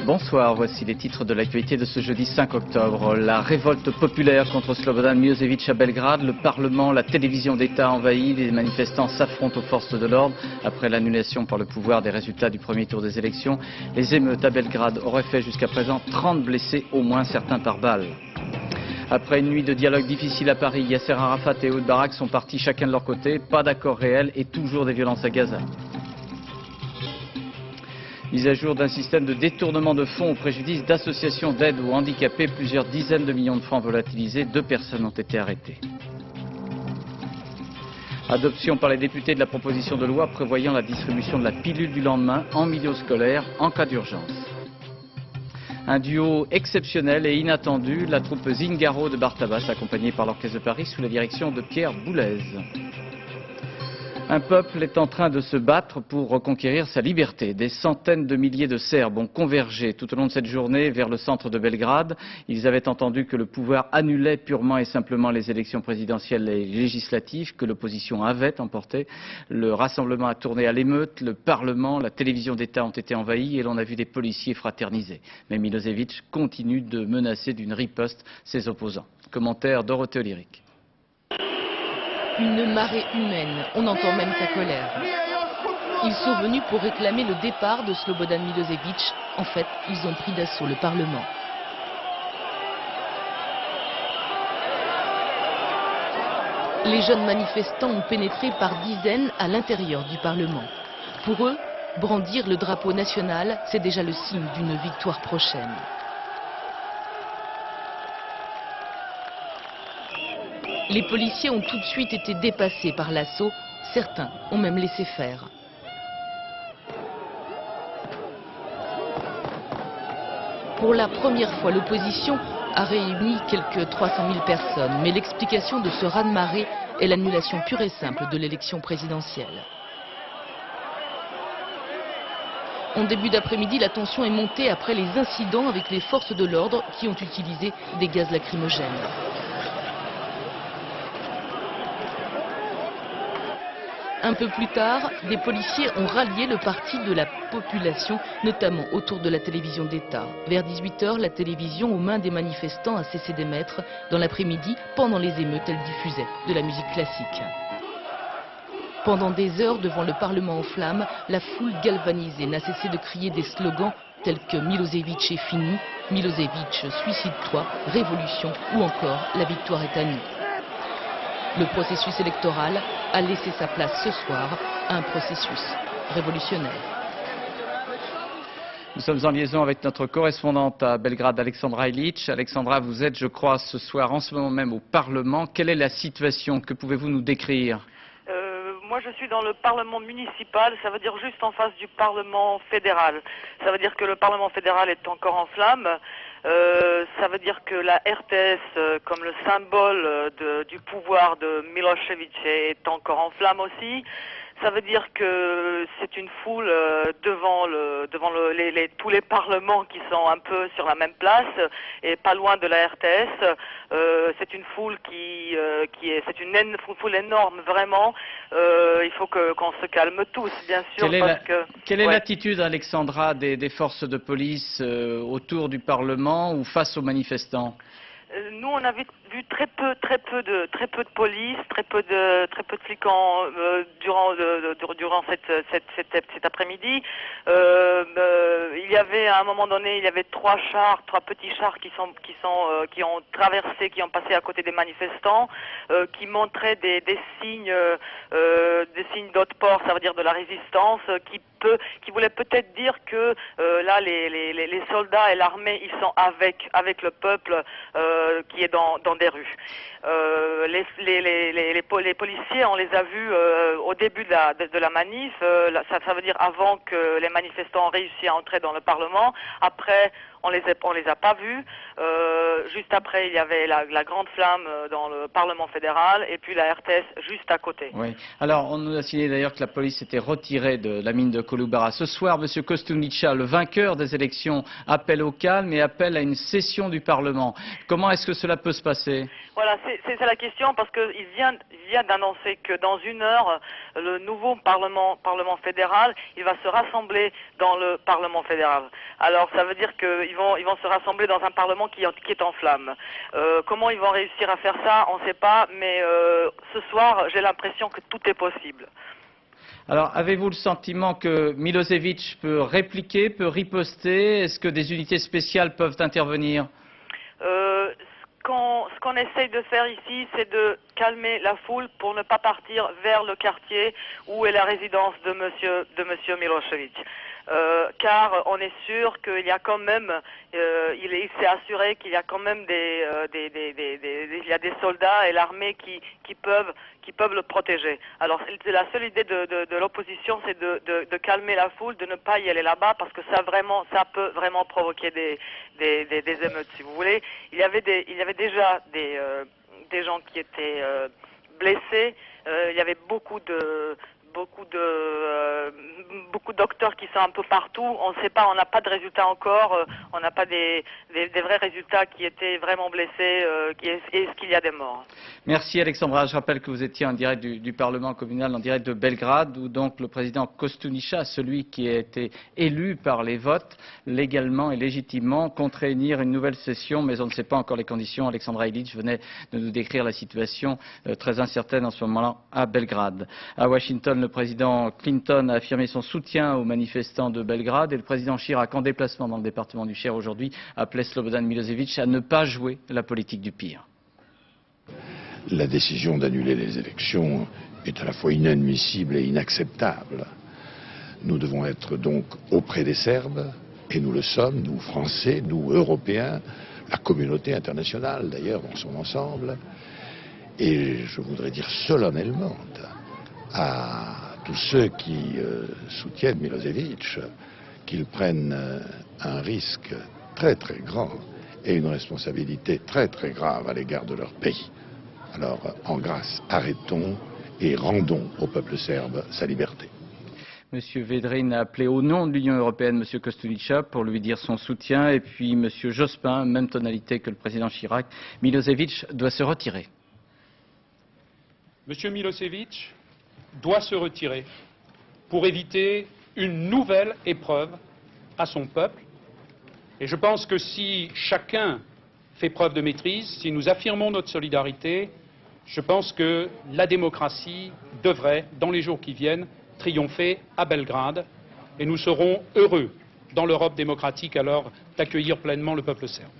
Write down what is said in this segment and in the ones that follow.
Bonsoir, voici les titres de l'actualité de ce jeudi 5 octobre. La révolte populaire contre Slobodan Milošević à Belgrade, le Parlement, la télévision d'État envahie, les manifestants s'affrontent aux forces de l'ordre. Après l'annulation par le pouvoir des résultats du premier tour des élections, les émeutes à Belgrade auraient fait jusqu'à présent 30 blessés, au moins certains par balle. Après une nuit de dialogue difficile à Paris, Yasser Arafat et Ehud Barak sont partis chacun de leur côté, pas d'accord réel et toujours des violences à Gaza. Mise à jour d'un système de détournement de fonds au préjudice d'associations d'aide aux handicapés, plusieurs dizaines de millions de francs volatilisés, 2 personnes ont été arrêtées. Adoption par les députés de la proposition de loi prévoyant la distribution de la pilule du lendemain en milieu scolaire en cas d'urgence. Un duo exceptionnel et inattendu, la troupe Zingaro de Bartabas, accompagnée par l'Orchestre de Paris sous la direction de Pierre Boulez. Un peuple est en train de se battre pour reconquérir sa liberté. Des centaines de milliers de Serbes ont convergé tout au long de cette journée vers le centre de Belgrade. Ils avaient entendu que le pouvoir annulait purement et simplement les élections présidentielles et législatives que l'opposition avait emportées. Le rassemblement a tourné à l'émeute, le Parlement, la télévision d'État ont été envahis et l'on a vu des policiers fraterniser. Mais Milošević continue de menacer d'une riposte ses opposants. Commentaire Dorothée Olyric. Une marée humaine, on entend même sa colère. Ils sont venus pour réclamer le départ de Slobodan Milošević. En fait, ils ont pris d'assaut le Parlement. Les jeunes manifestants ont pénétré par dizaines à l'intérieur du Parlement. Pour eux, brandir le drapeau national, c'est déjà le signe d'une victoire prochaine. Les policiers ont tout de suite été dépassés par l'assaut. Certains ont même laissé faire. Pour la première fois, l'opposition a réuni quelques 300 000 personnes. Mais l'explication de ce raz-de-marée est l'annulation pure et simple de l'élection présidentielle. En début d'après-midi, la tension est montée après les incidents avec les forces de l'ordre qui ont utilisé des gaz lacrymogènes. Un peu plus tard, des policiers ont rallié le parti de la population, notamment autour de la télévision d'État. Vers 18 h, la télévision aux mains des manifestants a cessé d'émettre. Dans l'après-midi, pendant les émeutes, elle diffusait de la musique classique. Pendant des heures, devant le Parlement en flammes, la foule galvanisée n'a cessé de crier des slogans tels que « Milošević est fini »,« Milošević, suicide-toi »,« Révolution » ou encore « La victoire est à nous ». Le processus électoral a laissé sa place ce soir à un processus révolutionnaire. Nous sommes en liaison avec notre correspondante à Belgrade, Alexandra Ilić. Alexandra, vous êtes, je crois, ce soir, en ce moment même au Parlement. Quelle est la situation? Que pouvez-vous nous décrire? Moi, je suis dans le Parlement municipal, ça veut dire juste en face du Parlement fédéral. Ça veut dire que le Parlement fédéral est encore en flammes. Ça veut dire que la RTS, comme le symbole du pouvoir de Milošević, est encore en flammes aussi. Ça veut dire que c'est une foule devant tous les parlements qui sont un peu sur la même place et pas loin de la RTS. C'est une foule c'est une foule énorme vraiment. Il faut qu'on se calme tous, bien sûr. Quelle est l'attitude, Alexandra, des forces de police autour du Parlement ou face aux manifestants? Nous, on a vu très peu de police, très peu de flics durant cet après-midi. Il y avait à un moment donné, il y avait trois petits chars qui ont traversé, qui ont passé à côté des manifestants, qui montraient des signes d'otpor, ça veut dire de la résistance, qui voulait peut-être dire que là les soldats et l'armée ils sont avec le peuple qui est dans des rues. Les policiers, on les a vus au début de la manif, ça veut dire avant que les manifestants ont réussi à entrer dans le Parlement. Après, on les a pas vus. Juste après, il y avait la grande flamme dans le Parlement fédéral et puis la RTS juste à côté. Oui. Alors, on nous a signé d'ailleurs que la police s'était retirée de la mine de Kolubara. Ce soir, M. Koštunica, le vainqueur des élections, appelle au calme et appelle à une session du Parlement. Comment est-ce que cela peut se passer? Berger. Voilà, c'est la question parce qu'il vient d'annoncer que dans 1 heure, le nouveau Parlement fédéral, il va se rassembler dans le Parlement fédéral. Alors ça veut dire qu'ils vont se rassembler dans un Parlement qui est en flammes. Comment ils vont réussir à faire ça, on ne sait pas, mais ce soir, j'ai l'impression que tout est possible. Alors, avez-vous le sentiment que Milosevic peut répliquer, peut riposter? Est-ce que des unités spéciales peuvent intervenir? Ce qu'on essaye de faire ici, c'est de calmer la foule pour ne pas partir vers le quartier où est la résidence de monsieur Milosevic. Car on est sûr qu'il y a quand même, il s'est assuré qu'il y a quand même il y a des soldats et l'armée qui peuvent le protéger. Alors la seule idée de l'opposition, c'est de calmer la foule, de ne pas y aller là-bas parce que ça peut vraiment provoquer des émeutes, si vous voulez. Il y avait déjà des gens qui étaient blessés. Il y avait beaucoup de docteurs qui sont un peu partout. On ne sait pas, on n'a pas de résultats encore. On n'a pas des vrais résultats qui étaient vraiment blessés. Est-ce qu'il y a des morts? Merci Alexandra. Je rappelle que vous étiez en direct du Parlement communal, en direct de Belgrade, où donc le président Koštunica, celui qui a été élu par les votes, légalement et légitimement, compte réunir une nouvelle session, mais on ne sait pas encore les conditions. Alexandra Ilić venait de nous décrire la situation très incertaine en ce moment-là à Belgrade. À Washington, le président Clinton a affirmé son soutien aux manifestants de Belgrade et le président Chirac, en déplacement dans le département du Cher aujourd'hui, appelait Slobodan Milosevic à ne pas jouer la politique du pire. La décision d'annuler les élections est à la fois inadmissible et inacceptable. Nous devons être donc auprès des Serbes, et nous le sommes, nous Français, nous Européens, la communauté internationale d'ailleurs dans son ensemble. Et je voudrais dire solennellement à tous ceux qui soutiennent Milosevic qu'ils prennent un risque très très grand et une responsabilité très très grave à l'égard de leur pays. Alors, en grâce, arrêtons et rendons au peuple serbe sa liberté. Monsieur Vedrin a appelé au nom de l'Union européenne Monsieur Koštunica pour lui dire son soutien. Et puis Monsieur Jospin, même tonalité que le président Chirac, Milosevic doit se retirer. Monsieur Milosevic doit se retirer pour éviter une nouvelle épreuve à son peuple. Et je pense que si chacun fait preuve de maîtrise, si nous affirmons notre solidarité, je pense que la démocratie devrait, dans les jours qui viennent, triompher à Belgrade et nous serons heureux dans l'Europe démocratique alors d'accueillir pleinement le peuple serbe.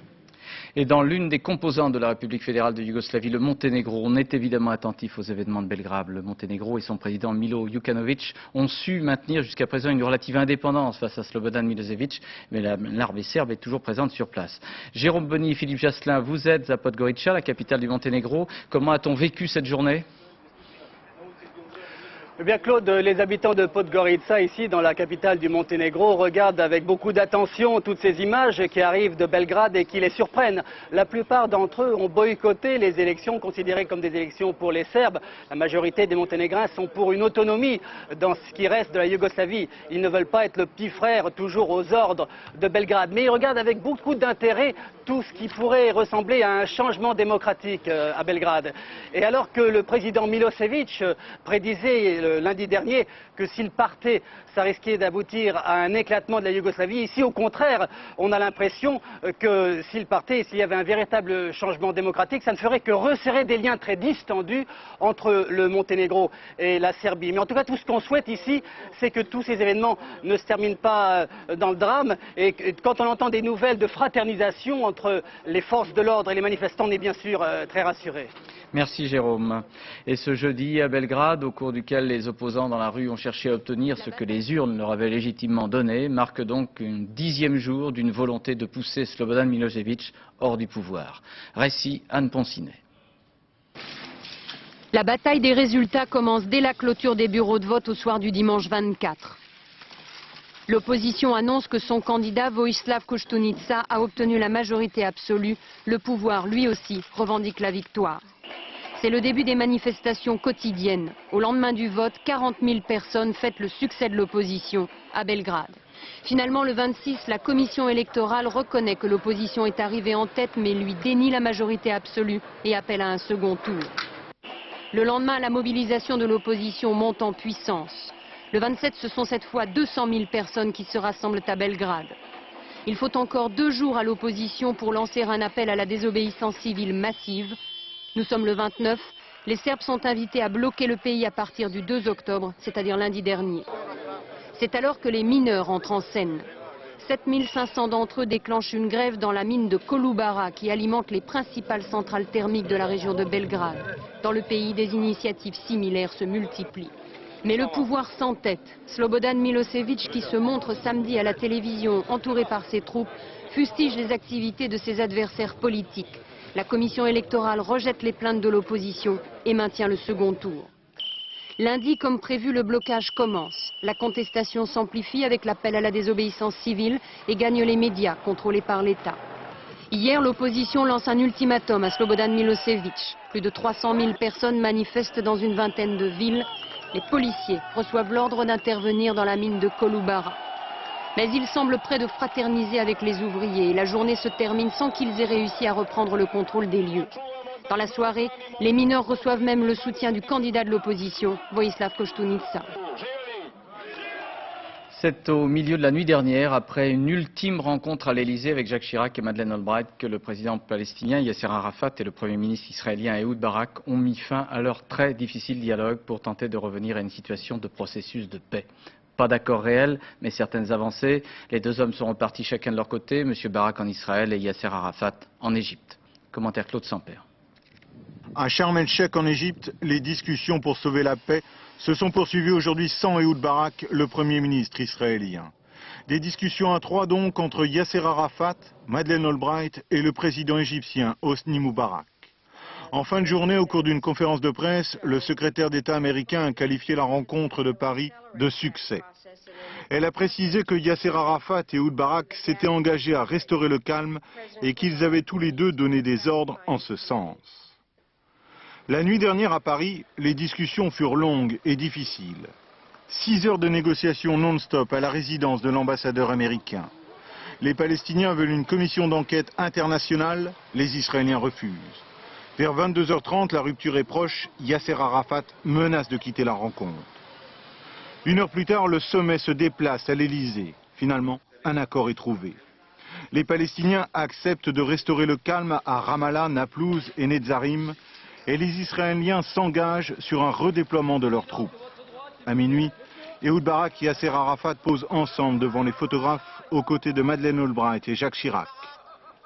Et dans l'une des composantes de la République fédérale de Yougoslavie, le Monténégro, on est évidemment attentif aux événements de Belgrade. Le Monténégro et son président Milo Đukanović ont su maintenir jusqu'à présent une relative indépendance face à Slobodan Milosevic, mais l'armée serbe est toujours présente sur place. Jérôme Boni et Philippe Jasselin, vous êtes à Podgorica, la capitale du Monténégro. Comment a-t-on vécu cette journée ? Eh bien Claude, les habitants de Podgorica, ici dans la capitale du Monténégro, regardent avec beaucoup d'attention toutes ces images qui arrivent de Belgrade et qui les surprennent. La plupart d'entre eux ont boycotté les élections considérées comme des élections pour les Serbes. La majorité des Monténégrins sont pour une autonomie dans ce qui reste de la Yougoslavie. Ils ne veulent pas être le petit frère toujours aux ordres de Belgrade. Mais ils regardent avec beaucoup d'intérêt tout ce qui pourrait ressembler à un changement démocratique à Belgrade. Et alors que le président Milosevic prédisait lundi dernier que s'il partait, ça risquait d'aboutir à un éclatement de la Yougoslavie. Ici, au contraire, on a l'impression que s'il partait, s'il y avait un véritable changement démocratique, ça ne ferait que resserrer des liens très distendus entre le Monténégro et la Serbie. Mais en tout cas, tout ce qu'on souhaite ici, c'est que tous ces événements ne se terminent pas dans le drame. Et quand on entend des nouvelles de fraternisation entre les forces de l'ordre et les manifestants, on est bien sûr très rassurés. Merci Jérôme. Et ce jeudi à Belgrade, au cours duquel les opposants dans la rue ont cherché à obtenir ce que les urnes leur avaient légitimement donné, marque donc un 10e jour d'une volonté de pousser Slobodan Milosevic hors du pouvoir. Récit Anne Poncinet. La bataille des résultats commence dès la clôture des bureaux de vote au soir du dimanche 24. L'opposition annonce que son candidat Vojislav Koštunica a obtenu la majorité absolue. Le pouvoir, lui aussi, revendique la victoire. C'est le début des manifestations quotidiennes. Au lendemain du vote, 40 000 personnes fêtent le succès de l'opposition à Belgrade. Finalement, le 26, la commission électorale reconnaît que l'opposition est arrivée en tête, mais lui dénie la majorité absolue et appelle à un second tour. Le lendemain, la mobilisation de l'opposition monte en puissance. Le 27, ce sont cette fois 200 000 personnes qui se rassemblent à Belgrade. Il faut encore 2 jours à l'opposition pour lancer un appel à la désobéissance civile massive. Nous sommes le 29. Les Serbes sont invités à bloquer le pays à partir du 2 octobre, c'est-à-dire lundi dernier. C'est alors que les mineurs entrent en scène. 7500 d'entre eux déclenchent une grève dans la mine de Kolubara qui alimente les principales centrales thermiques de la région de Belgrade. Dans le pays, des initiatives similaires se multiplient. Mais le pouvoir s'entête. Slobodan Milosevic, qui se montre samedi à la télévision entouré par ses troupes, fustige les activités de ses adversaires politiques. La commission électorale rejette les plaintes de l'opposition et maintient le second tour. Lundi, comme prévu, le blocage commence. La contestation s'amplifie avec l'appel à la désobéissance civile et gagne les médias contrôlés par l'État. Hier, l'opposition lance un ultimatum à Slobodan Milosevic. Plus de 300 000 personnes manifestent dans une vingtaine de villes. Les policiers reçoivent l'ordre d'intervenir dans la mine de Kolubara. Mais ils semblent prêts de fraterniser avec les ouvriers et la journée se termine sans qu'ils aient réussi à reprendre le contrôle des lieux. Dans la soirée, les mineurs reçoivent même le soutien du candidat de l'opposition, Vojislav Koštunica. C'est au milieu de la nuit dernière, après une ultime rencontre à l'Elysée avec Jacques Chirac et Madeleine Albright, que le président palestinien Yasser Arafat et le premier ministre israélien Ehud Barak ont mis fin à leur très difficile dialogue pour tenter de revenir à une situation de processus de paix. Pas d'accord réel, mais certaines avancées. Les 2 hommes seront partis chacun de leur côté, M. Barak en Israël et Yasser Arafat en Égypte. Commentaire Claude Sampère. À Sharm el-Sheikh en Égypte, les discussions pour sauver la paix se sont poursuivies aujourd'hui sans Ehud Barak, le Premier ministre israélien. Des discussions à 3 donc entre Yasser Arafat, Madeleine Albright et le président égyptien Hosni Moubarak. En fin de journée, au cours d'une conférence de presse, le secrétaire d'État américain a qualifié la rencontre de Paris de succès. Elle a précisé que Yasser Arafat et Ehud Barak s'étaient engagés à restaurer le calme et qu'ils avaient tous les deux donné des ordres en ce sens. La nuit dernière à Paris, les discussions furent longues et difficiles. 6 heures de négociations non-stop à la résidence de l'ambassadeur américain. Les Palestiniens veulent une commission d'enquête internationale, les Israéliens refusent. Vers 22h30, la rupture est proche, Yasser Arafat menace de quitter la rencontre. 1 heure plus tard, le sommet se déplace à l'Elysée. Finalement, un accord est trouvé. Les Palestiniens acceptent de restaurer le calme à Ramallah, Naplouse et Netzarim, et les Israéliens s'engagent sur un redéploiement de leurs troupes. À minuit, Ehud Barak et Yasser Arafat posent ensemble devant les photographes aux côtés de Madeleine Albright et Jacques Chirac.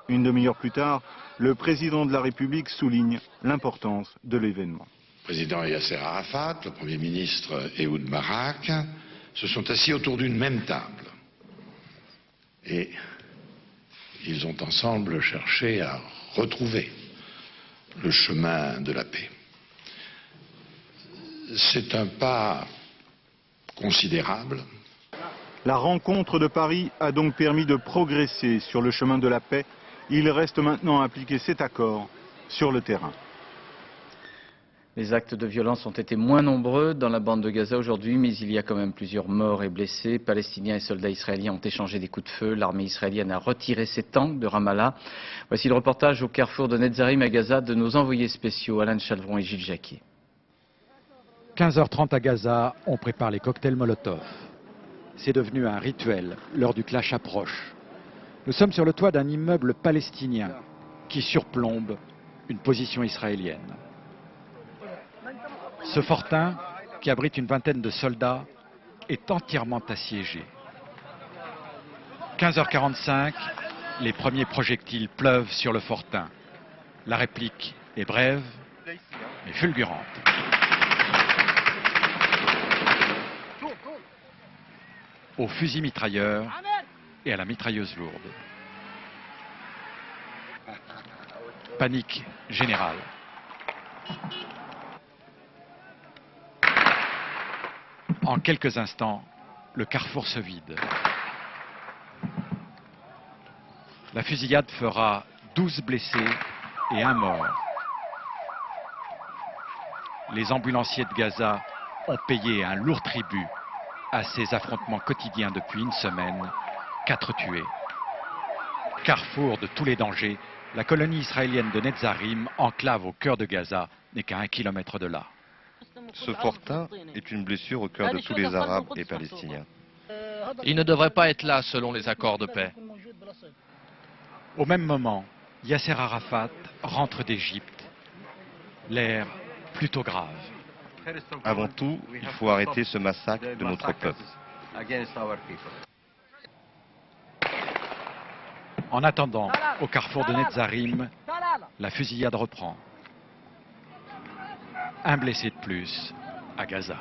1 demi-heure plus tard, le président de la République souligne l'importance de l'événement. Le président Yasser Arafat, le Premier ministre Ehud Barak se sont assis autour d'une même table. Et ils ont ensemble cherché à retrouver le chemin de la paix. C'est un pas considérable. La rencontre de Paris a donc permis de progresser sur le chemin de la paix. Il reste maintenant à appliquer cet accord sur le terrain. Les actes de violence ont été moins nombreux dans la bande de Gaza aujourd'hui, mais il y a quand même plusieurs morts et blessés. Palestiniens et soldats israéliens ont échangé des coups de feu. L'armée israélienne a retiré ses tanks de Ramallah. Voici le reportage au carrefour de Netzarim à Gaza de nos envoyés spéciaux Alain Chalvron et Gilles Jacquier. 15h30 à Gaza, on prépare les cocktails Molotov. C'est devenu un rituel, l'heure du clash approche. Nous sommes sur le toit d'un immeuble palestinien qui surplombe une position israélienne. Ce fortin, qui abrite une vingtaine de soldats, est entièrement assiégé. 15h45, les premiers projectiles pleuvent sur le fortin. La réplique est brève, mais fulgurante. Au fusil mitrailleur et à la mitrailleuse lourde. Panique générale. En quelques instants, le carrefour se vide. La fusillade fera 12 blessés et 1 mort. Les ambulanciers de Gaza ont payé un lourd tribut à ces affrontements quotidiens depuis une semaine, 4 tués. Carrefour de tous les dangers, la colonie israélienne de Netzarim, enclave au cœur de Gaza, n'est qu'à 1 kilomètre de là. Ce fortin est une blessure au cœur de tous les Arabes et Palestiniens. Il ne devrait pas être là selon les accords de paix. Au même moment, Yasser Arafat rentre d'Égypte. L'air plutôt grave. Avant tout, il faut arrêter ce massacre de notre peuple. En attendant, au carrefour de Netzarim, la fusillade reprend. Un blessé de plus à Gaza.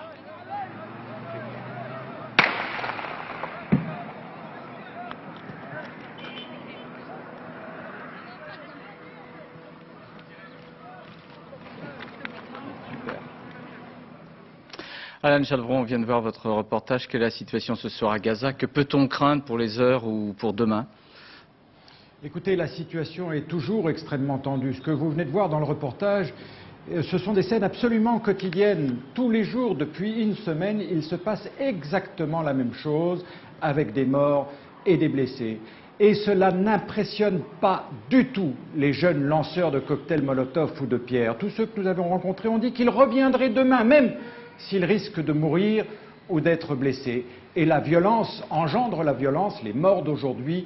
Alan Chalvron, on vient de voir votre reportage. Quelle est la situation ce soir à Gaza? Que peut-on craindre pour les heures ou pour demain? Écoutez, la situation est toujours extrêmement tendue. Ce que vous venez de voir dans le reportage, ce sont des scènes absolument quotidiennes. Tous les jours, depuis une semaine, il se passe exactement la même chose, avec des morts et des blessés. Et cela n'impressionne pas du tout les jeunes lanceurs de cocktails Molotov ou de pierres. Tous ceux que nous avons rencontrés ont dit qu'ils reviendraient demain, même s'ils risquent de mourir ou d'être blessés. Et la violence engendre la violence. Les morts d'aujourd'hui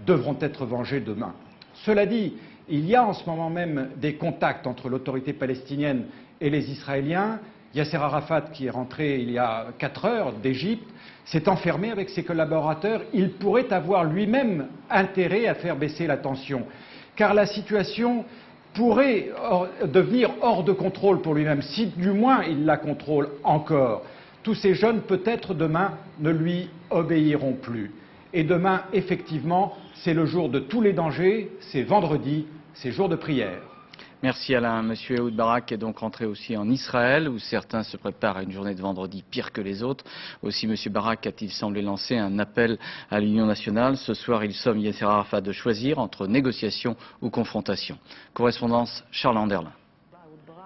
devront être vengés demain. Cela dit, il y a en ce moment même des contacts entre l'autorité palestinienne et les Israéliens. Yasser Arafat, qui est rentré il y a 4 heures d'Égypte, s'est enfermé avec ses collaborateurs. Il pourrait avoir lui-même intérêt à faire baisser la tension, car la situation pourrait devenir hors de contrôle pour lui-même, si du moins il la contrôle encore. Tous ces jeunes, peut-être demain, ne lui obéiront plus. Et demain, effectivement, c'est le jour de tous les dangers, c'est vendredi, c'est jour de prière. Merci Alain. Monsieur Ehud Barak est donc rentré aussi en Israël, où certains se préparent à une journée de vendredi pire que les autres. Aussi, Monsieur Barak a-t-il semblé lancer un appel à l'Union nationale. Ce soir, il somme Yasser Arafat de choisir entre négociation ou confrontation. Correspondance Charles Anderlin.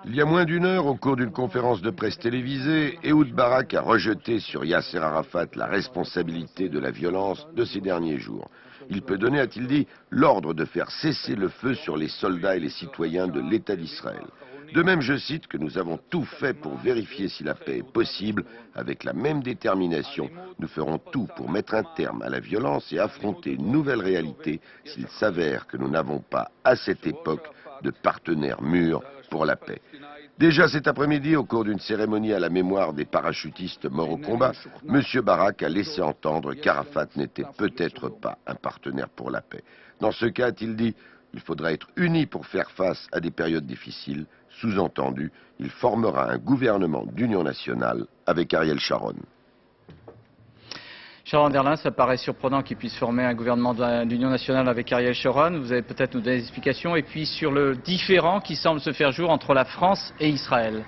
Il y a moins d'une heure, au cours d'une conférence de presse télévisée, Ehud Barak a rejeté sur Yasser Arafat la responsabilité de la violence de ces derniers jours. Il peut donner, a-t-il dit, l'ordre de faire cesser le feu sur les soldats et les citoyens de l'État d'Israël. De même, je cite, que nous avons tout fait pour vérifier si la paix est possible. Avec la même détermination, nous ferons tout pour mettre un terme à la violence et affronter une nouvelle réalité s'il s'avère que nous n'avons pas, à cette époque, de partenaires mûrs pour la paix. Déjà cet après-midi, au cours d'une cérémonie à la mémoire des parachutistes morts au combat, M. Barak a laissé entendre qu'Arafat n'était peut-être pas un partenaire pour la paix. Dans ce cas, a-t-il dit, il faudra être unis pour faire face à des périodes difficiles. Sous-entendu, il formera un gouvernement d'union nationale avec Ariel Sharon. Charles Anderlin, ça paraît surprenant qu'il puisse former un gouvernement d'union nationale avec Ariel Sharon. Vous allez peut-être nous donner des explications. Et puis sur le différend qui semble se faire jour entre la France et Israël.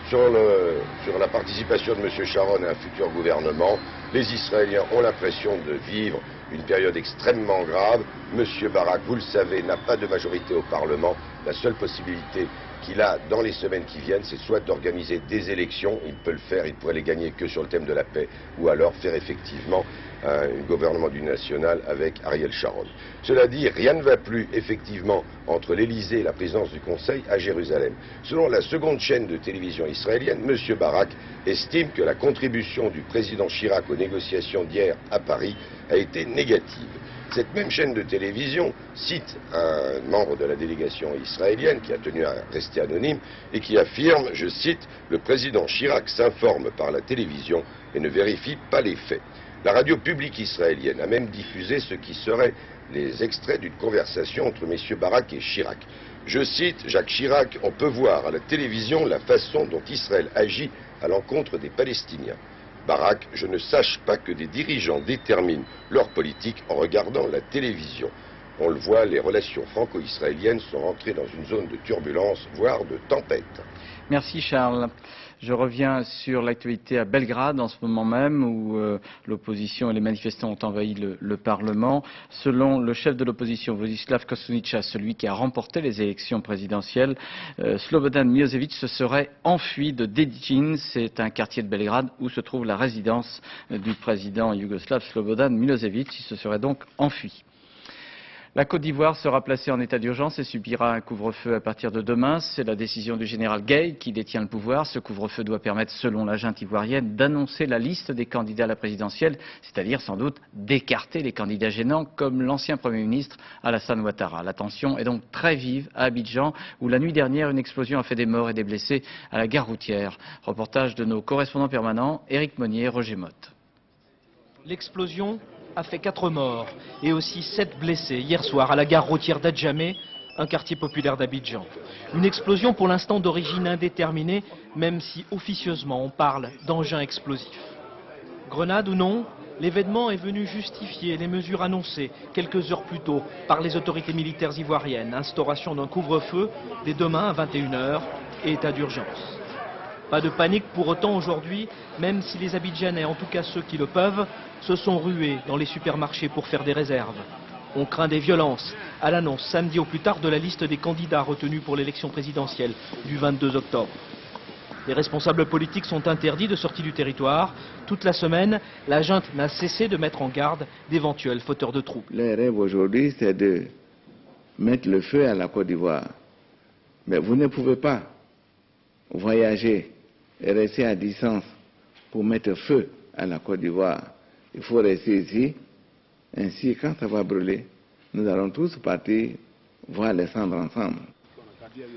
Sur la participation de M. Sharon à un futur gouvernement, les Israéliens ont l'impression de vivre une période extrêmement grave. M. Barak, vous le savez, n'a pas de majorité au Parlement. La seule possibilité qu'il a dans les semaines qui viennent, c'est soit d'organiser des élections, il peut le faire, il pourrait les gagner que sur le thème de la paix, ou alors faire effectivement un gouvernement d'union nationale avec Ariel Sharon. Cela dit, rien ne va plus effectivement entre l'Élysée et la présidence du Conseil à Jérusalem. Selon la seconde chaîne de télévision israélienne, M. Barak estime que la contribution du président Chirac aux négociations d'hier à Paris a été négative. Cette même chaîne de télévision cite un membre de la délégation israélienne qui a tenu à rester anonyme et qui affirme, je cite, « Le président Chirac s'informe par la télévision et ne vérifie pas les faits ». La radio publique israélienne a même diffusé ce qui seraient les extraits d'une conversation entre messieurs Barak et Chirac. Je cite Jacques Chirac, « On peut voir à la télévision la façon dont Israël agit à l'encontre des Palestiniens. Barak, je ne sache pas que des dirigeants déterminent leur politique en regardant la télévision. On le voit, les relations franco-israéliennes sont entrées dans une zone de turbulence, voire de tempête. » Merci Charles. Je reviens sur l'actualité à Belgrade en ce moment même où l'opposition et les manifestants ont envahi le Parlement. Selon le chef de l'opposition, Vojislav Koštunica, celui qui a remporté les élections présidentielles, Slobodan Milošević se serait enfui de Dedinje. C'est un quartier de Belgrade où se trouve la résidence du président yougoslave Slobodan Milošević. Il se serait donc enfui. La Côte d'Ivoire sera placée en état d'urgence et subira un couvre-feu à partir de demain. C'est la décision du général Gueye qui détient le pouvoir. Ce couvre-feu doit permettre, selon la junte ivoirienne, d'annoncer la liste des candidats à la présidentielle, c'est-à-dire sans doute d'écarter les candidats gênants comme l'ancien Premier ministre Alassane Ouattara. La tension est donc très vive à Abidjan où la nuit dernière, une explosion a fait des morts et des blessés à la gare routière. Reportage de nos correspondants permanents, Éric Monnier et Roger Motte. L'explosion a fait 4 morts et aussi 7 blessés hier soir à la gare routière d'Adjamé, un quartier populaire d'Abidjan. Une explosion pour l'instant d'origine indéterminée, même si officieusement on parle d'engin explosif. Grenade ou non, l'événement est venu justifier les mesures annoncées quelques heures plus tôt par les autorités militaires ivoiriennes. Instauration d'un couvre-feu dès demain à 21 h et état d'urgence. Pas de panique pour autant aujourd'hui, même si les Abidjanais, en tout cas ceux qui le peuvent, se sont rués dans les supermarchés pour faire des réserves. On craint des violences à l'annonce samedi au plus tard de la liste des candidats retenus pour l'élection présidentielle du 22 octobre. Les responsables politiques sont interdits de sortie du territoire. Toute la semaine, la junte n'a cessé de mettre en garde d'éventuels fauteurs de troubles. Le rêve aujourd'hui, c'est de mettre le feu à la Côte d'Ivoire. Mais vous ne pouvez pas voyager et rester à distance pour mettre feu à la Côte d'Ivoire. Il faut rester ici. Ainsi, quand ça va brûler, nous allons tous partir voir les cendres ensemble.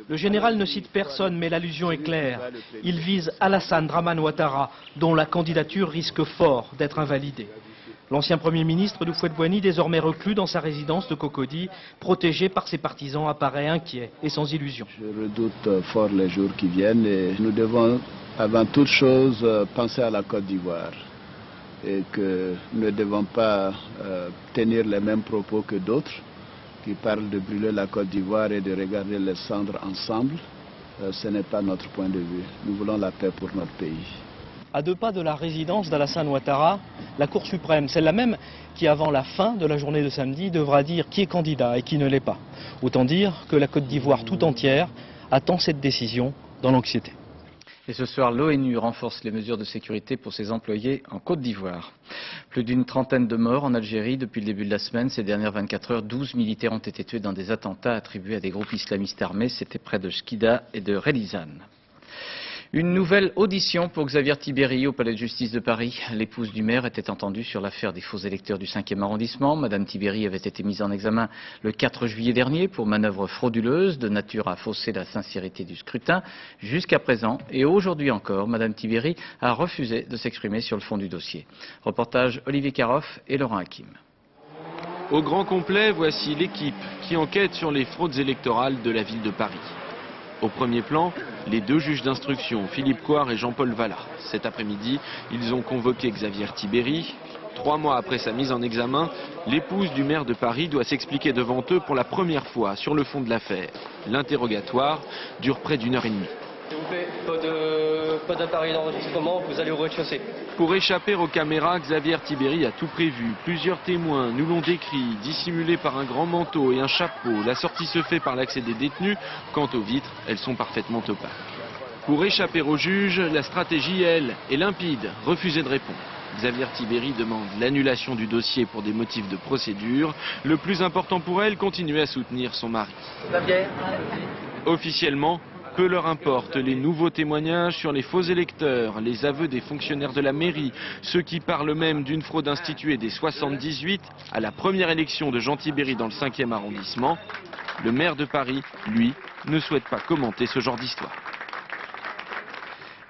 Le général ne cite personne, mais l'allusion est claire. Il vise Alassane Dramane Ouattara, dont la candidature risque fort d'être invalidée. L'ancien Premier ministre d'Houphouët-Boigny, désormais reclus dans sa résidence de Cocody, protégé par ses partisans, apparaît inquiet et sans illusion. Je redoute fort les jours qui viennent et nous devons avant toute chose penser à la Côte d'Ivoire et que nous ne devons pas tenir les mêmes propos que d'autres qui parlent de brûler la Côte d'Ivoire et de regarder les cendres ensemble. Ce n'est pas notre point de vue. Nous voulons la paix pour notre pays. À 2 pas de la résidence d'Alassane Ouattara, la Cour suprême, celle-là même qui, avant la fin de la journée de samedi, devra dire qui est candidat et qui ne l'est pas. Autant dire que la Côte d'Ivoire tout entière attend cette décision dans l'anxiété. Et ce soir, l'ONU renforce les mesures de sécurité pour ses employés en Côte d'Ivoire. Plus d'une trentaine de morts en Algérie depuis le début de la semaine. Ces dernières 24 heures, 12 militaires ont été tués dans des attentats attribués à des groupes islamistes armés. C'était près de Schkida et de Relizane. Une nouvelle audition pour Xavier Tiberi au palais de justice de Paris. L'épouse du maire était entendue sur l'affaire des faux électeurs du 5e arrondissement. Madame Tiberi avait été mise en examen le 4 juillet dernier pour manœuvre frauduleuse de nature à fausser la sincérité du scrutin. Jusqu'à présent et aujourd'hui encore, Madame Tiberi a refusé de s'exprimer sur le fond du dossier. Reportage Olivier Caroff et Laurent Hakim. Au grand complet, voici l'équipe qui enquête sur les fraudes électorales de la ville de Paris. Au premier plan, les 2 juges d'instruction, Philippe Coire et Jean-Paul Vallat. Cet après-midi, ils ont convoqué Xavier Tiberi. 3 mois après sa mise en examen, l'épouse du maire de Paris doit s'expliquer devant eux pour la première fois sur le fond de l'affaire. L'interrogatoire dure près d'1 heure et demie. S'il vous plaît, pas d'appareil d'enregistrement, vous allez au rez-de-chaussée. Pour échapper aux caméras, Xavier Tiberi a tout prévu. Plusieurs témoins nous l'ont décrit, dissimulés par un grand manteau et un chapeau. La sortie se fait par l'accès des détenus. Quant aux vitres, elles sont parfaitement opaques. Pour échapper aux juges, la stratégie, elle, est limpide. Refuser de répondre. Xavier Tiberi demande l'annulation du dossier pour des motifs de procédure. Le plus important pour elle, continuer à soutenir son mari. Officiellement, peu leur importe les nouveaux témoignages sur les faux électeurs, les aveux des fonctionnaires de la mairie, ceux qui parlent même d'une fraude instituée dès 78 à la première élection de Jean Tiberi dans le 5e arrondissement. Le maire de Paris, lui, ne souhaite pas commenter ce genre d'histoire.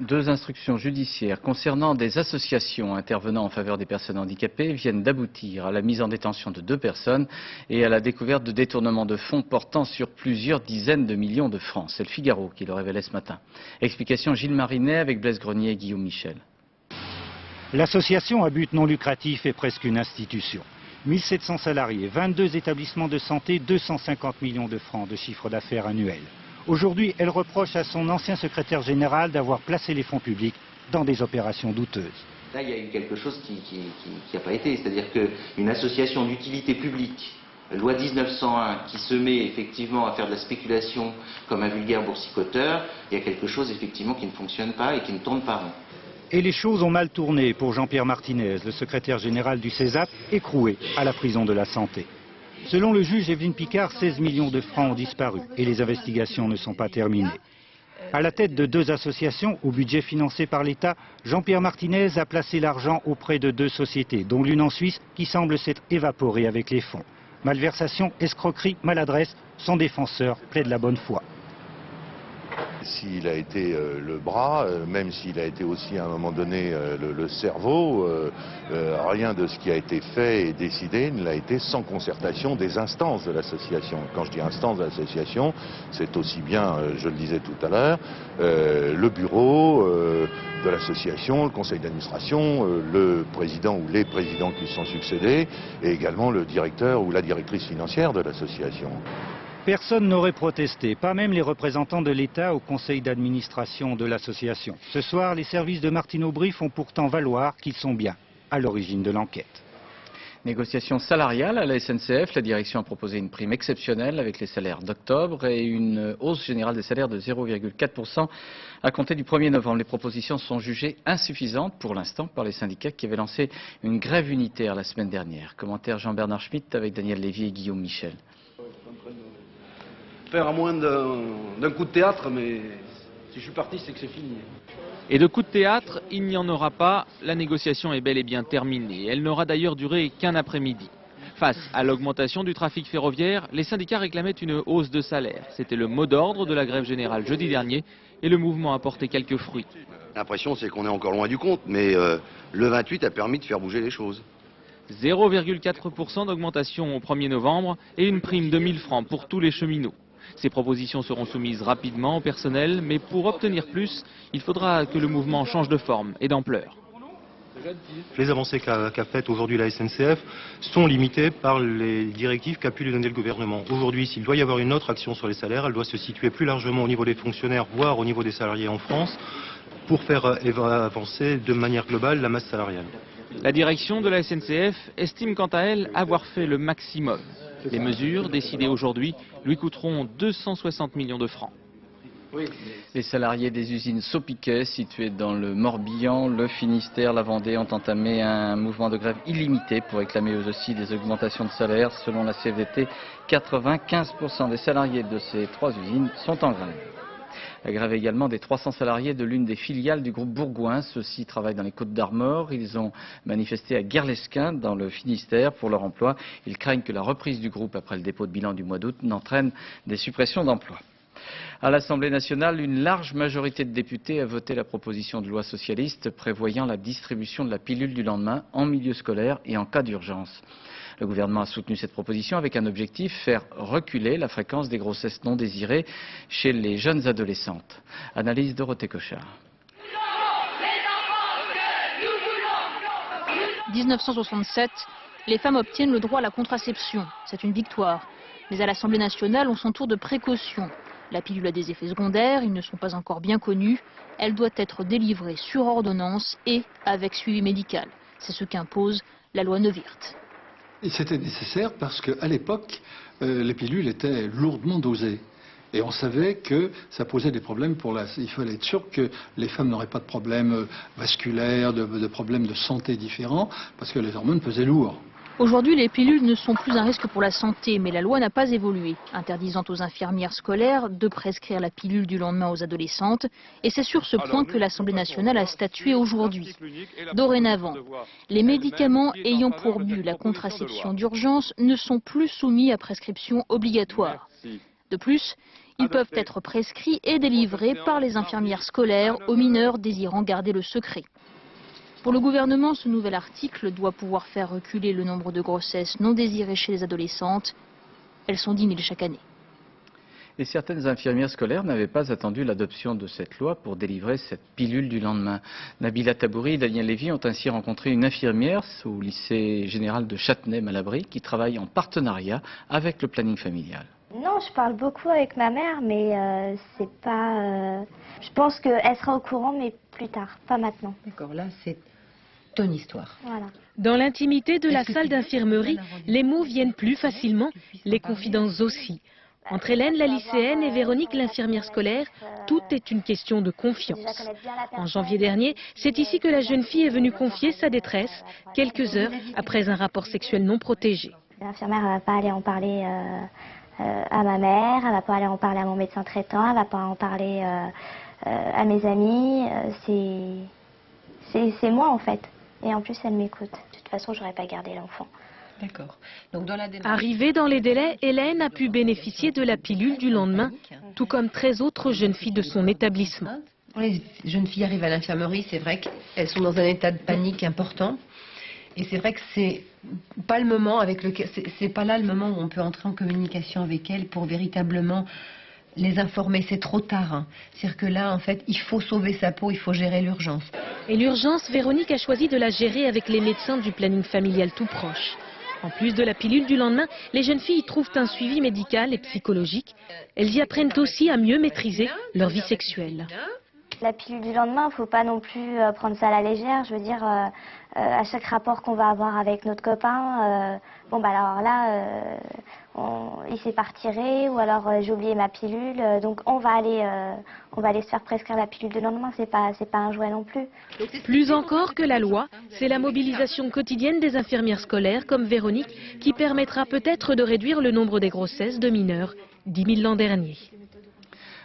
2 instructions judiciaires concernant des associations intervenant en faveur des personnes handicapées viennent d'aboutir à la mise en détention de 2 personnes et à la découverte de détournements de fonds portant sur plusieurs dizaines de millions de francs. C'est le Figaro qui le révélait ce matin. Explication Gilles Marinet avec Blaise Grenier et Guillaume Michel. L'association à but non lucratif est presque une institution. 1700 salariés, 22 établissements de santé, 250 millions de francs de chiffre d'affaires annuel. Aujourd'hui, elle reproche à son ancien secrétaire général d'avoir placé les fonds publics dans des opérations douteuses. Là, il y a eu quelque chose qui n'a pas été, c'est-à-dire qu'une association d'utilité publique, loi 1901, qui se met effectivement à faire de la spéculation comme un vulgaire boursicoteur, il y a quelque chose effectivement qui ne fonctionne pas et qui ne tourne pas rond. Et les choses ont mal tourné pour Jean-Pierre Martinez, le secrétaire général du CESAP, écroué à la prison de la Santé. Selon le juge Evelyne Picard, 16 millions de francs ont disparu et les investigations ne sont pas terminées. À la tête de 2 associations au budget financé par l'État, Jean-Pierre Martinez a placé l'argent auprès de 2 sociétés, dont l'une en Suisse qui semble s'être évaporée avec les fonds. Malversation, escroquerie, maladresse, son défenseur plaide la bonne foi. S'il a été le bras, même s'il a été aussi à un moment donné le cerveau, rien de ce qui a été fait et décidé ne l'a été sans concertation des instances de l'association. Quand je dis instances de l'association, c'est aussi bien, je le disais tout à l'heure, le bureau de l'association, le conseil d'administration, le président ou les présidents qui se sont succédés, et également le directeur ou la directrice financière de l'association. Personne n'aurait protesté, pas même les représentants de l'État au conseil d'administration de l'association. Ce soir, les services de Martine Aubry font pourtant valoir qu'ils sont bien à l'origine de l'enquête. Négociation salariale à la SNCF, la direction a proposé une prime exceptionnelle avec les salaires d'octobre et une hausse générale des salaires de 0,4% à compter du 1er novembre. Les propositions sont jugées insuffisantes pour l'instant par les syndicats qui avaient lancé une grève unitaire la semaine dernière. Commentaire Jean-Bernard Schmitt avec Daniel Lévy et Guillaume Michel. Faire à moins d'un coup de théâtre, mais si je suis parti, c'est que c'est fini. Et de coup de théâtre, il n'y en aura pas. La négociation est bel et bien terminée. Elle n'aura d'ailleurs duré qu'un après-midi. Face à l'augmentation du trafic ferroviaire, les syndicats réclamaient une hausse de salaire. C'était le mot d'ordre de la grève générale jeudi dernier et le mouvement a porté quelques fruits. L'impression, c'est qu'on est encore loin du compte, mais le 28 a permis de faire bouger les choses. 0,4% d'augmentation au 1er novembre et une prime de 1000 francs pour tous les cheminots. Ces propositions seront soumises rapidement au personnel, mais pour obtenir plus, il faudra que le mouvement change de forme et d'ampleur. Les avancées qu'a faites aujourd'hui la SNCF sont limitées par les directives qu'a pu lui donner le gouvernement. Aujourd'hui, s'il doit y avoir une autre action sur les salaires, elle doit se situer plus largement au niveau des fonctionnaires, voire au niveau des salariés en France, pour faire avancer de manière globale la masse salariale. La direction de la SNCF estime quant à elle avoir fait le maximum. Les mesures décidées aujourd'hui lui coûteront 260 millions de francs. Les salariés des usines Sopiquet, situées dans le Morbihan, le Finistère, la Vendée, ont entamé un mouvement de grève illimité pour réclamer eux aussi des augmentations de salaire. Selon la CFDT, 95% des salariés de ces 3 usines sont en grève. La grève également des 300 salariés de l'une des filiales du groupe Bourgoin. Ceux-ci travaillent dans les Côtes-d'Armor. Ils ont manifesté à Guerlesquin, dans le Finistère, pour leur emploi. Ils craignent que la reprise du groupe après le dépôt de bilan du mois d'août n'entraîne des suppressions d'emplois. À l'Assemblée nationale, une large majorité de députés a voté la proposition de loi socialiste prévoyant la distribution de la pilule du lendemain en milieu scolaire et en cas d'urgence. Le gouvernement a soutenu cette proposition avec un objectif, faire reculer la fréquence des grossesses non désirées chez les jeunes adolescentes. Analyse Dorothée Cochard. 1967, les femmes obtiennent le droit à la contraception. C'est une victoire. Mais à l'Assemblée nationale, on s'entoure de précautions. La pilule a des effets secondaires, ils ne sont pas encore bien connus. Elle doit être délivrée sur ordonnance et avec suivi médical. C'est ce qu'impose la loi Neuwirth. C'était nécessaire parce qu'à l'époque, les pilules étaient lourdement dosées. Et on savait que ça posait des problèmes il fallait être sûr que les femmes n'auraient pas de problèmes vasculaires, de problèmes de santé différents, parce que les hormones pesaient lourd. Aujourd'hui, les pilules ne sont plus un risque pour la santé, mais la loi n'a pas évolué, interdisant aux infirmières scolaires de prescrire la pilule du lendemain aux adolescentes. Et c'est sur ce point que l'Assemblée nationale a statué aujourd'hui. Dorénavant, les médicaments ayant pour but la contraception d'urgence ne sont plus soumis à prescription obligatoire. De plus, ils peuvent être prescrits et délivrés par les infirmières scolaires aux mineurs désirant garder le secret. Pour le gouvernement, ce nouvel article doit pouvoir faire reculer le nombre de grossesses non désirées chez les adolescentes. Elles sont 10 000 chaque année. Et certaines infirmières scolaires n'avaient pas attendu l'adoption de cette loi pour délivrer cette pilule du lendemain. Nabila Tabouri et Daniel Lévy ont ainsi rencontré une infirmière au lycée général de Châtenay-Malabry qui travaille en partenariat avec le planning familial. Non, je parle beaucoup avec ma mère, mais c'est pas... je pense qu'elle sera au courant, mais plus tard, pas maintenant. D'accord, là c'est ton histoire. Voilà. Dans l'intimité de la salle d'infirmerie, les mots viennent plus facilement, les confidences aussi. Entre Hélène, la lycéenne, et Véronique, l'infirmière scolaire, tout est une question de confiance. En janvier dernier, c'est ici que la jeune fille est venue confier sa détresse, quelques heures après un rapport sexuel non protégé. L'infirmière ne va pas aller en parler à ma mère, elle ne va pas aller en parler à mon médecin traitant, elle ne va pas en parler à mes amis. C'est moi en fait. Et en plus, elle m'écoute. De toute façon, je n'aurais pas gardé l'enfant. D'accord. Donc dans la démarche... Arrivée dans les délais, Hélène a pu bénéficier de la pilule du lendemain, tout comme 13 autres jeunes filles de son établissement. Quand les jeunes filles arrivent à l'infirmerie, c'est vrai qu'elles sont dans un état de panique important. Et c'est vrai que c'est pas le moment c'est pas là le moment où on peut entrer en communication avec elles pour véritablement les informer. C'est trop tard. Hein. C'est-à-dire que là, en fait, il faut sauver sa peau, il faut gérer l'urgence. Et l'urgence, Véronique a choisi de la gérer avec les médecins du planning familial tout proche. En plus de la pilule du lendemain, les jeunes filles y trouvent un suivi médical et psychologique. Elles y apprennent aussi à mieux maîtriser leur vie sexuelle. La pilule du lendemain, il ne faut pas non plus prendre ça à la légère. Je veux dire, à chaque rapport qu'on va avoir avec notre copain, bon bah alors là, il s'est pas retiré, ou alors j'ai oublié ma pilule, donc on va aller se faire prescrire la pilule du lendemain. C'est pas un jouet non plus. Plus encore que la loi, c'est la mobilisation quotidienne des infirmières scolaires comme Véronique qui permettra peut-être de réduire le nombre des grossesses de mineurs, 10 000 l'an dernier.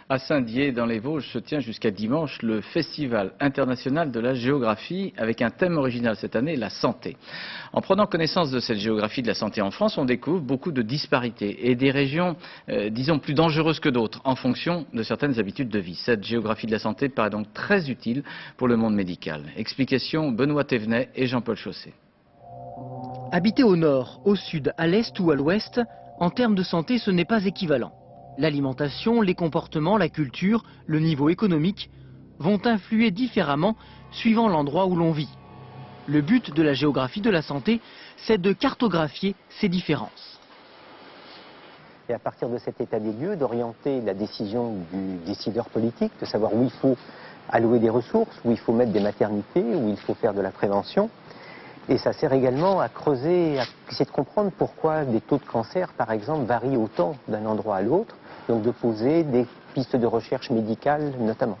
À Saint-Dié, dans les Vosges, se tient jusqu'à dimanche le Festival international de la géographie avec un thème original cette année, la santé. En prenant connaissance de cette géographie de la santé en France, on découvre beaucoup de disparités et des régions, disons, plus dangereuses que d'autres en fonction de certaines habitudes de vie. Cette géographie de la santé paraît donc très utile pour le monde médical. Explication Benoît Thévenet et Jean-Paul Chausset. Habiter au nord, au sud, à l'est ou à l'ouest, en termes de santé, ce n'est pas équivalent. L'alimentation, les comportements, la culture, le niveau économique vont influer différemment suivant l'endroit où l'on vit. Le but de la géographie de la santé, c'est de cartographier ces différences. Et à partir de cet état des lieux, d'orienter la décision du décideur politique, de savoir où il faut allouer des ressources, où il faut mettre des maternités, où il faut faire de la prévention. Et ça sert également à creuser, à essayer de comprendre pourquoi des taux de cancer, par exemple, varient autant d'un endroit à l'autre. Donc de poser des pistes de recherche médicale notamment.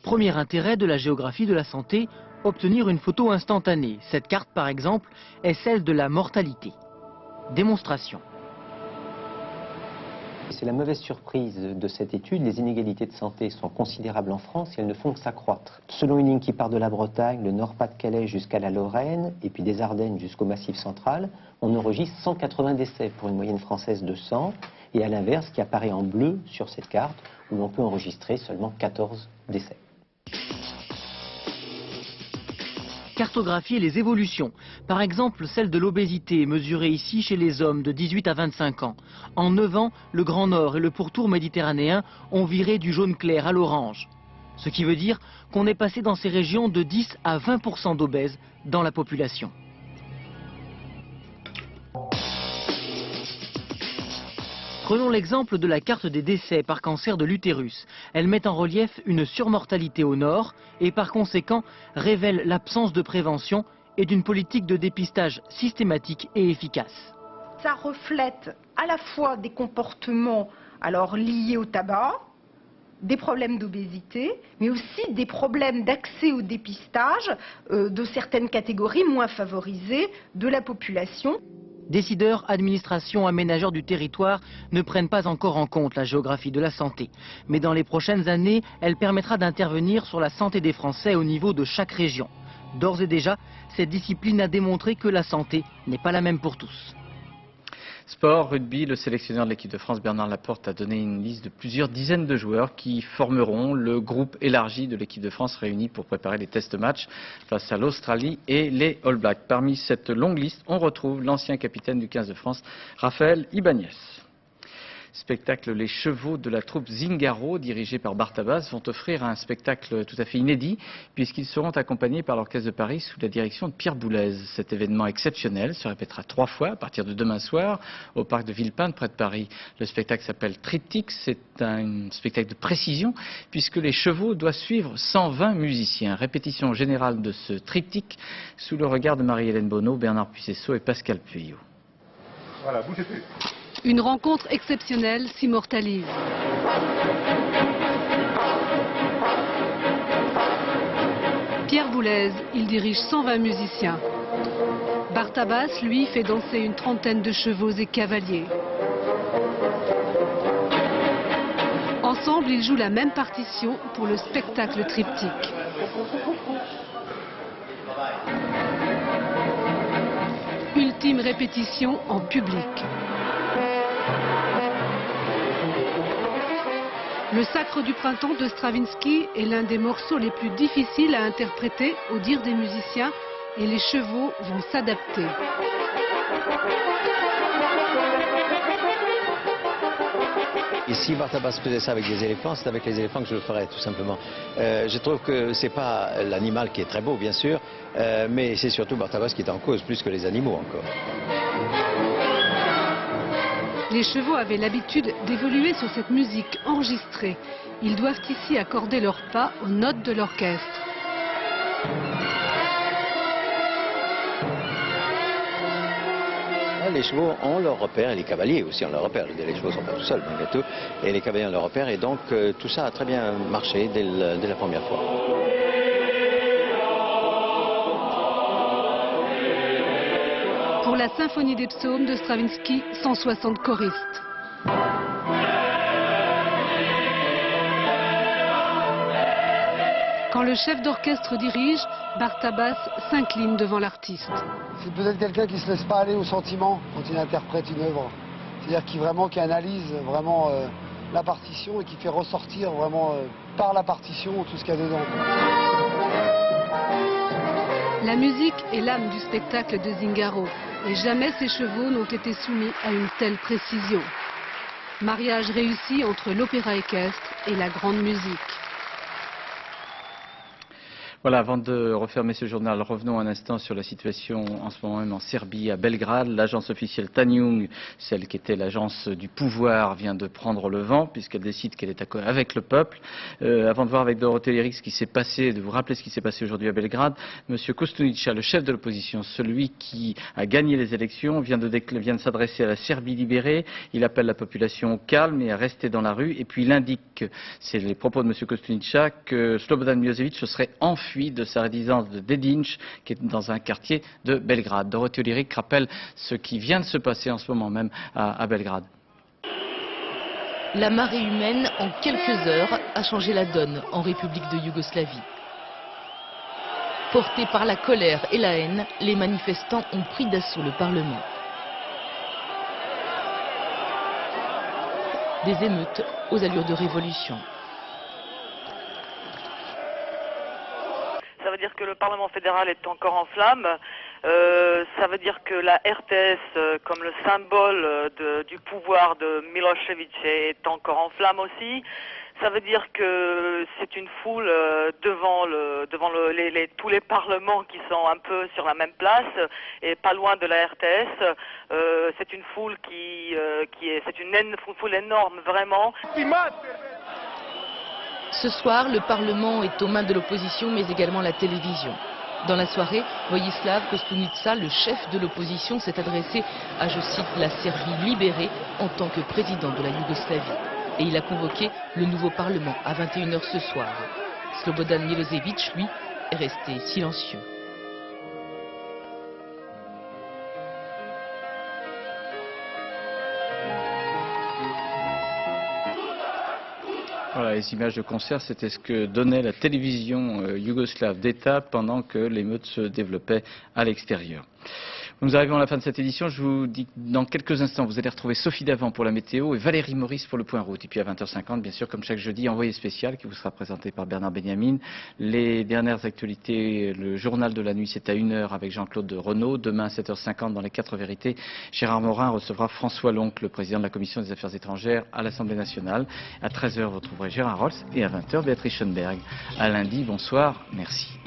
Premier intérêt de la géographie de la santé, obtenir une photo instantanée. Cette carte, par exemple, est celle de la mortalité. Démonstration. C'est la mauvaise surprise de cette étude. Les inégalités de santé sont considérables en France et elles ne font que s'accroître. Selon une ligne qui part de la Bretagne, le Nord-Pas-de-Calais jusqu'à la Lorraine, et puis des Ardennes jusqu'au Massif central, on enregistre 180 décès pour une moyenne française de 100. Et à l'inverse, qui apparaît en bleu sur cette carte, où l'on peut enregistrer seulement 14 décès. Cartographier les évolutions. Par exemple, celle de l'obésité, mesurée ici chez les hommes de 18 à 25 ans. En 9 ans, le Grand Nord et le pourtour méditerranéen ont viré du jaune clair à l'orange. Ce qui veut dire qu'on est passé dans ces régions de 10 à 20% d'obèses dans la population. Prenons l'exemple de la carte des décès par cancer de l'utérus. Elle met en relief une surmortalité au nord et par conséquent révèle l'absence de prévention et d'une politique de dépistage systématique et efficace. Ça reflète à la fois des comportements liés au tabac, des problèmes d'obésité, mais aussi des problèmes d'accès au dépistage de certaines catégories moins favorisées de la population. Décideurs, administrations, aménageurs du territoire ne prennent pas encore en compte la géographie de la santé. Mais dans les prochaines années, elle permettra d'intervenir sur la santé des Français au niveau de chaque région. D'ores et déjà, cette discipline a démontré que la santé n'est pas la même pour tous. Sport, rugby, le sélectionneur de l'équipe de France, Bernard Laporte, a donné une liste de plusieurs dizaines de joueurs qui formeront le groupe élargi de l'équipe de France réuni pour préparer les test-matchs face à l'Australie et les All Blacks. Parmi cette longue liste, on retrouve l'ancien capitaine du 15 de France, Raphaël Ibanez. spectacle Les Chevaux de la troupe Zingaro, dirigée par Bartabas, vont offrir un spectacle tout à fait inédit, puisqu'ils seront accompagnés par l'Orchestre de Paris sous la direction de Pierre Boulez. Cet événement exceptionnel se répétera 3 fois à partir de demain soir au parc de Villepinte, près de Paris. Le spectacle s'appelle Triptyque, c'est un spectacle de précision, puisque les chevaux doivent suivre 120 musiciens. Répétition générale de ce triptyque sous le regard de Marie-Hélène Bonneau, Bernard Puissesseau et Pascal Pueyo. Voilà, bougez plus. Une rencontre exceptionnelle s'immortalise. Pierre Boulez, il dirige 120 musiciens. Bartabas, lui, fait danser une trentaine de chevaux et cavaliers. Ensemble, ils jouent la même partition pour le spectacle triptyque. Ultime répétition en public. Le Sacre du printemps de Stravinsky est l'un des morceaux les plus difficiles à interpréter au dire des musiciens, et les chevaux vont s'adapter. Et si Bartabas faisait ça avec des éléphants, c'est avec les éléphants que je le ferais, tout simplement. Je trouve que c'est pas l'animal qui est très beau, bien sûr, mais c'est surtout Bartabas qui est en cause, plus que les animaux encore. Les chevaux avaient l'habitude d'évoluer sur cette musique enregistrée. Ils doivent ici accorder leurs pas aux notes de l'orchestre. Les chevaux ont leur repère, et les cavaliers aussi ont leur repère. Les chevaux ne sont pas tout seuls, malgré tout, et les cavaliers ont leur repère, et donc tout ça a très bien marché dès la première fois. Pour la symphonie des psaumes de Stravinsky, 160 choristes. Quand le chef d'orchestre dirige, Bartabas s'incline devant l'artiste. C'est peut-être quelqu'un qui ne se laisse pas aller au sentiment quand il interprète une œuvre. C'est-à-dire qui analyse vraiment la partition et qui fait ressortir vraiment par la partition tout ce qu'il y a dedans. La musique est l'âme du spectacle de Zingaro et jamais ces chevaux n'ont été soumis à une telle précision. Mariage réussi entre l'opéra équestre et la grande musique. Voilà, avant de refermer ce journal, revenons un instant sur la situation en ce moment même en Serbie, à Belgrade. L'agence officielle Tanjung, celle qui était l'agence du pouvoir, vient de prendre le vent puisqu'elle décide qu'elle est avec le peuple. Avant de voir avec Dorothée Lyrix ce qui s'est passé, de vous rappeler ce qui s'est passé aujourd'hui à Belgrade, M. Kostunica, le chef de l'opposition, celui qui a gagné les élections, vient de s'adresser à la Serbie libérée. Il appelle la population au calme et à rester dans la rue. Et puis il indique, c'est les propos de M. Kostunica, que Slobodan Milosevic se serait enfui de sa résidence de Dedinje, qui est dans un quartier de Belgrade. Dorothée Lyrix rappelle ce qui vient de se passer en ce moment même à Belgrade. La marée humaine, en quelques heures, a changé la donne en République de Yougoslavie. Portés par la colère et la haine, les manifestants ont pris d'assaut le Parlement. Des émeutes aux allures de révolution. Ça veut dire que le Parlement fédéral est encore en flammes. Ça veut dire que la RTS, comme le symbole du pouvoir de Milosevic, est encore en flammes aussi. Ça veut dire que c'est une foule devant tous les parlements qui sont un peu sur la même place et pas loin de la RTS. C'est une foule c'est une foule énorme vraiment. Ce soir, le Parlement est aux mains de l'opposition, mais également la télévision. Dans la soirée, Vojislav Koštunica, le chef de l'opposition, s'est adressé à, je cite, la Serbie libérée en tant que président de la Yougoslavie. Et il a convoqué le nouveau Parlement à 21 h ce soir. Slobodan Milosevic, lui, est resté silencieux. Voilà, les images de concert, c'était ce que donnait la télévision yougoslave d'État pendant que l'émeute se développait à l'extérieur. Nous arrivons à la fin de cette édition. Je vous dis que dans quelques instants, vous allez retrouver Sophie Davant pour la météo et Valérie Maurice pour le point route. Et puis à 20h50, bien sûr, comme chaque jeudi, envoyé spécial qui vous sera présenté par Bernard Benjamin. Les dernières actualités, le journal de la nuit, c'est à 1h avec Jean-Claude Renaud. Demain à 7h50, dans les 4 vérités, Gérard Morin recevra François Loncle, le président de la Commission des Affaires étrangères à l'Assemblée nationale. À 13h, vous retrouverez Gérard Rolls et à 20h, Béatrice Schoenberg. À lundi, bonsoir, merci.